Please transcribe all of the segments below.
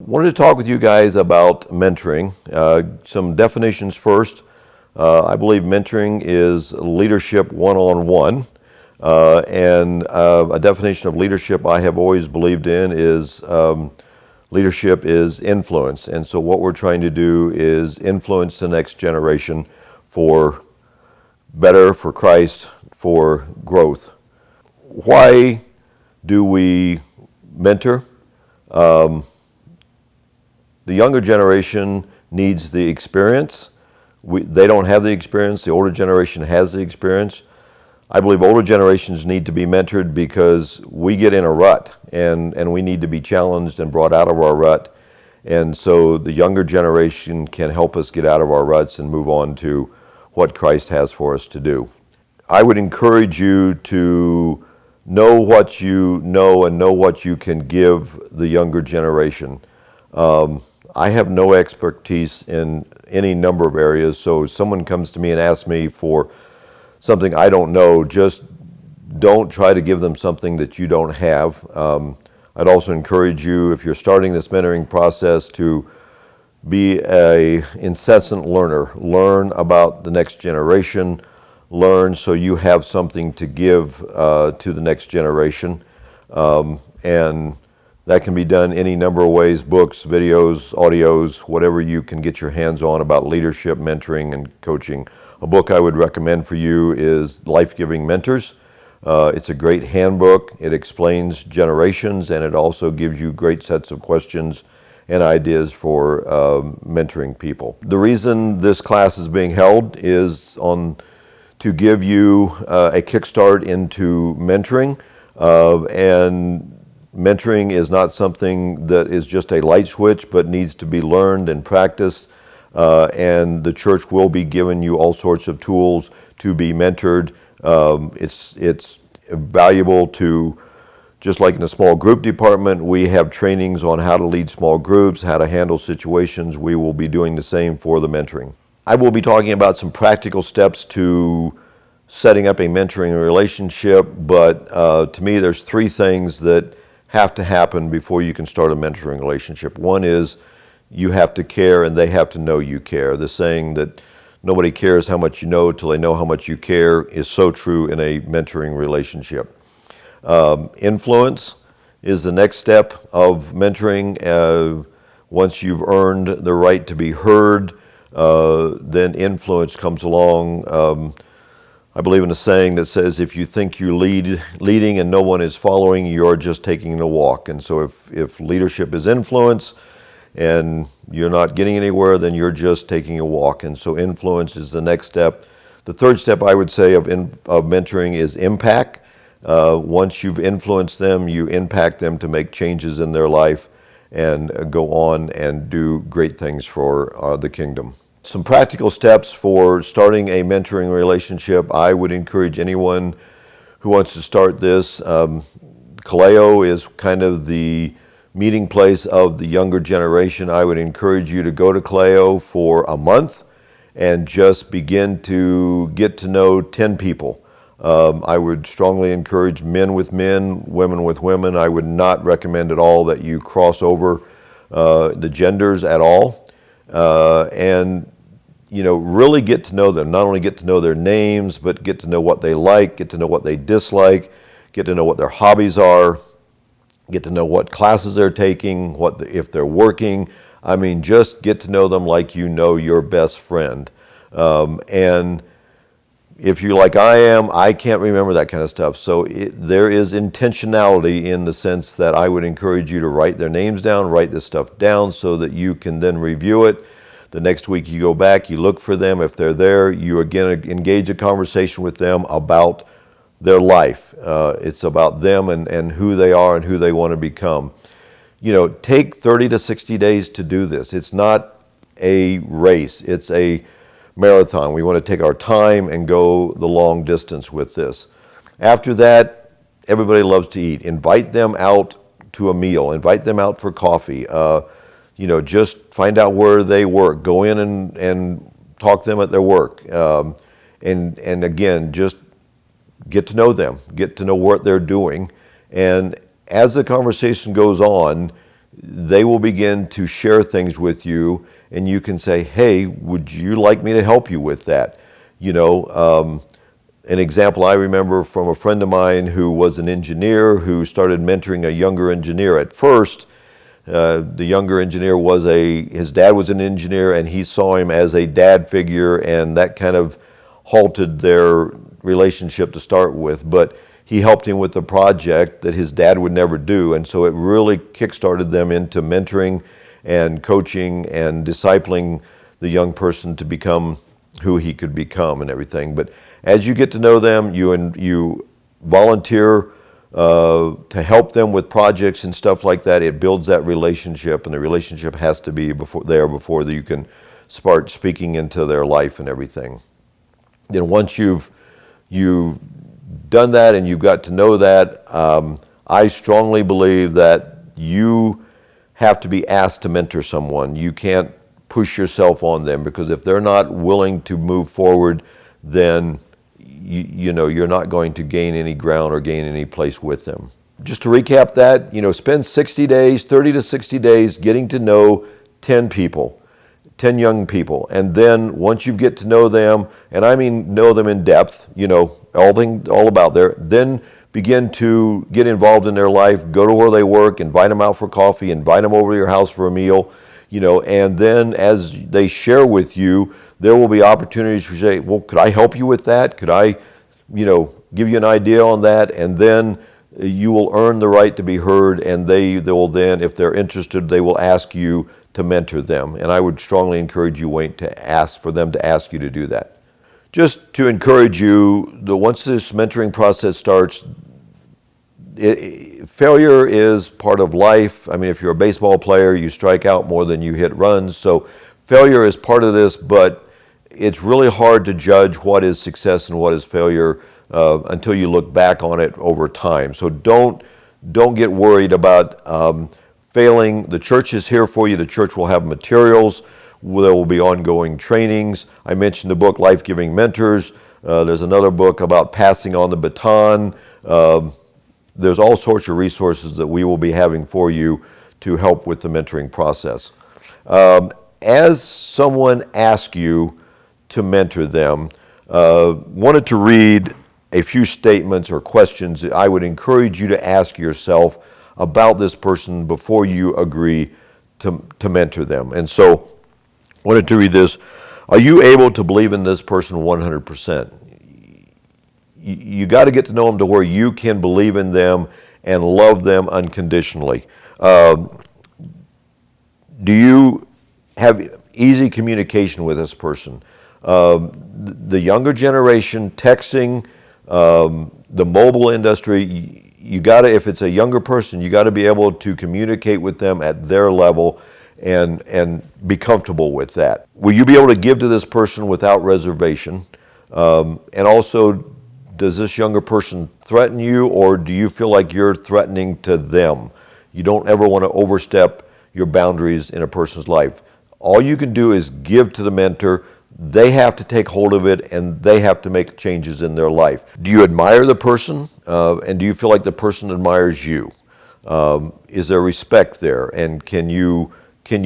Wanted to talk with you guys about mentoring. Some definitions first. I believe mentoring is leadership one-on-one. And a definition of leadership I have always believed in is leadership is influence. And so what we're trying to do is influence the next generation for better, for Christ, for growth. Why do we mentor? The younger generation needs the experience. They don't have the experience. The older generation has the experience. I believe older generations need to be mentored because we get in a rut and we need to be challenged and brought out of our rut. And so the younger generation can help us get out of our ruts and move on to what Christ has for us to do. I would encourage you to know what you know and know what you can give the younger generation. I have no expertise in any number of areas, so if someone comes to me and asks me for something I don't know, just don't try to give them something that you don't have. I'd also encourage you, if you're starting this mentoring process, to be an incessant learner. Learn about the next generation. Learn so you have something to give to the next generation. And that can be done any number of ways: books, videos, audios, whatever you can get your hands on about leadership, mentoring, and coaching. A book I would recommend for you is Life-Giving Mentors. It's a great handbook. It explains generations, and it also gives you great sets of questions and ideas for mentoring people. The reason this class is being held is to give you a kickstart into mentoring, and mentoring is not something that is just a light switch, but needs to be learned and practiced. And the church will be giving you all sorts of tools to be mentored. It's valuable to, just like in the small group department, we have trainings on how to lead small groups, how to handle situations. We will be doing the same for the mentoring. I will be talking about some practical steps to setting up a mentoring relationship, but to me there's three things that have to happen before you can start a mentoring relationship. One is you have to care and they have to know you care. The saying that nobody cares how much you know till they know how much you care is so true in a mentoring relationship. Influence is the next step of mentoring. Once you've earned the right to be heard, then influence comes along. I believe in a saying that says, if you think you're leading and no one is following, you're just taking a walk. And so if leadership is influence and you're not getting anywhere, then you're just taking a walk. And so influence is the next step. The third step I would say of mentoring is impact. Once you've influenced them, you impact them to make changes in their life and go on and do great things for the kingdom. Some practical steps for starting a mentoring relationship. I would encourage anyone who wants to start this. Kaleo is kind of the meeting place of the younger generation. I would encourage you to go to Kaleo for a month and just begin to get to know 10 people. I would strongly encourage men with men, women with women. I would not recommend at all that you cross over the genders at all. And really get to know them. Not only get to know their names, but get to know what they like, get to know what they dislike, get to know what their hobbies are, get to know what classes they're taking, if they're working. I mean, just get to know them like you know your best friend. And if you're like I am, I can't remember that kind of stuff. So there is intentionality in the sense that I would encourage you to write their names down, write this stuff down so that you can then review it. The next week you go back, you look for them. If they're there, you again engage a conversation with them about their life. It's about them and who they are and who they want to become. Take 30 to 60 days to do this. It's not a race, it's a marathon. We want to take our time and go the long distance with this. After that, everybody loves to eat. Invite them out to a meal, invite them out for coffee. Just find out where they work. Go in and talk to them at their work. And again, just get to know them, get to know what they're doing. And as the conversation goes on, they will begin to share things with you, and you can say, hey, would you like me to help you with that? An example I remember from a friend of mine who was an engineer who started mentoring a younger engineer. At first, the younger engineer his dad was an engineer, and he saw him as a dad figure, and that kind of halted their relationship to start with. But he helped him with a project that his dad would never do, and so it really kickstarted them into mentoring and coaching and discipling the young person to become who he could become and everything. But as you get to know them, you volunteer to help them with projects and stuff like that. It builds that relationship, and the relationship has to be before you can start speaking into their life and everything. Then once you've done that and you've got to know that, I strongly believe that you have to be asked to mentor someone. You can't push yourself on them, because if they're not willing to move forward, then you're not going to gain any ground or gain any place with them. Just to recap that, spend 60 days, 30 to 60 days getting to know 10 people, 10 young people. And then once you get to know them, and I mean know them in depth, all about there, then begin to get involved in their life, go to where they work, invite them out for coffee, invite them over to your house for a meal, and then as they share with you, there will be opportunities to say, well, could I help you with that? Could I, give you an idea on that? And then you will earn the right to be heard, and they will then, if they're interested, they will ask you to mentor them. And I would strongly encourage you, Wayne, to ask for them to ask you to do that. Just to encourage you, once this mentoring process starts, failure is part of life. I mean, if you're a baseball player, you strike out more than you hit runs. So failure is part of this, but it's really hard to judge what is success and what is failure until you look back on it over time. So don't get worried about failing. The church is here for you. The church will have materials. There will be ongoing trainings. I mentioned the book Life-Giving Mentors. There's another book about passing on the baton. There's all sorts of resources that we will be having for you to help with the mentoring process. As someone asks you to mentor them, wanted to read a few statements or questions that I would encourage you to ask yourself about this person before you agree to mentor them. And so, wanted to read this. Are you able to believe in this person 100%? You got to get to know them to where you can believe in them and love them unconditionally. Do you have easy communication with this person? The younger generation, texting, the mobile industry, you got to, if it's a younger person, you got to be able to communicate with them at their level and be comfortable with that. Will you be able to give to this person without reservation? And also, does this younger person threaten you, or do you feel like you're threatening to them? You don't ever want to overstep your boundaries in a person's life. All you can do is give to the mentor. They have to take hold of it, and they have to make changes in their life. Do you admire the person, and do you feel like the person admires you? Is there respect there, and can you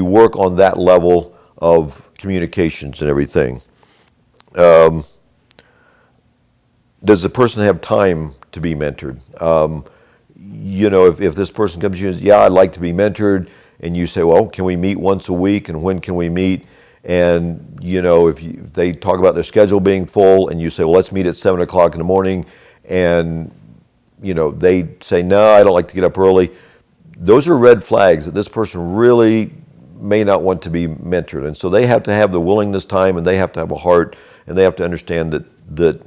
work on that level of communications and everything? Does the person have time to be mentored? If this person comes to you and says, yeah, I'd like to be mentored, and you say, well, can we meet once a week, and when can we meet? And, if they talk about their schedule being full, and you say, well, let's meet at 7 o'clock in the morning, and, they say, no, I don't like to get up early. Those are red flags that this person really may not want to be mentored. And so they have to have the willingness, time, and they have to have a heart, and they have to understand that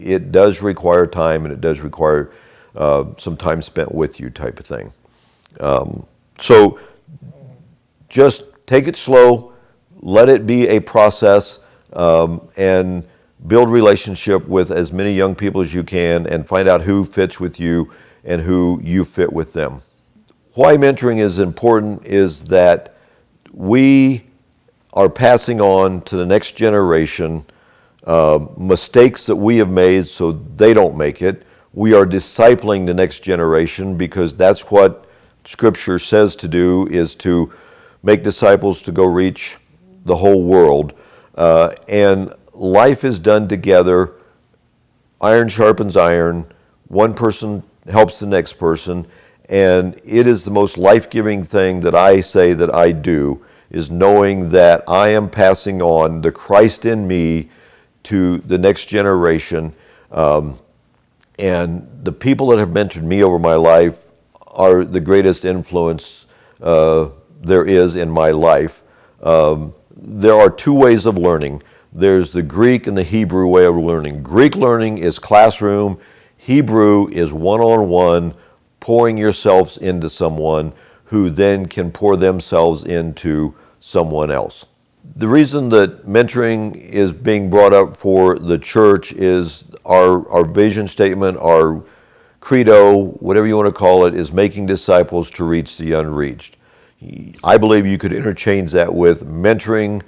it does require time, and it does require some time spent with you type of thing. So just take it slow, let it be a process, and build relationship with as many young people as you can, and find out who fits with you and who you fit with them. Why mentoring is important is that we are passing on to the next generation mistakes that we have made so they don't make it. We are discipling the next generation because that's what Scripture says to do is to make disciples to go reach the whole world. And life is done together. Iron sharpens iron. One person helps the next person. And it is the most life-giving thing that I say that I do, is knowing that I am passing on the Christ in me to the next generation. And the people that have mentored me over my life are the greatest influence there is in my life. There are two ways of learning. There's the Greek and the Hebrew way of learning. Greek learning is classroom. Hebrew is one-on-one, pouring yourselves into someone who then can pour themselves into someone else. The reason that mentoring is being brought up for the church is our vision statement, our credo, whatever you want to call it, is making disciples to reach the unreached. I believe you could interchange that with mentoring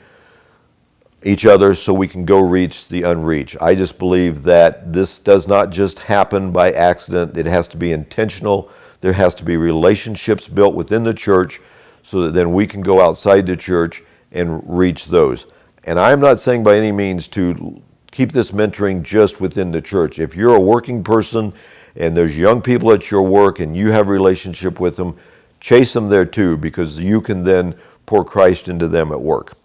each other so we can go reach the unreached. I just believe that this does not just happen by accident. It has to be intentional. There has to be relationships built within the church so that then we can go outside the church and reach those. And I'm not saying by any means to keep this mentoring just within the church. If you're a working person and there's young people at your work and you have a relationship with them, chase them there too, because you can then pour Christ into them at work.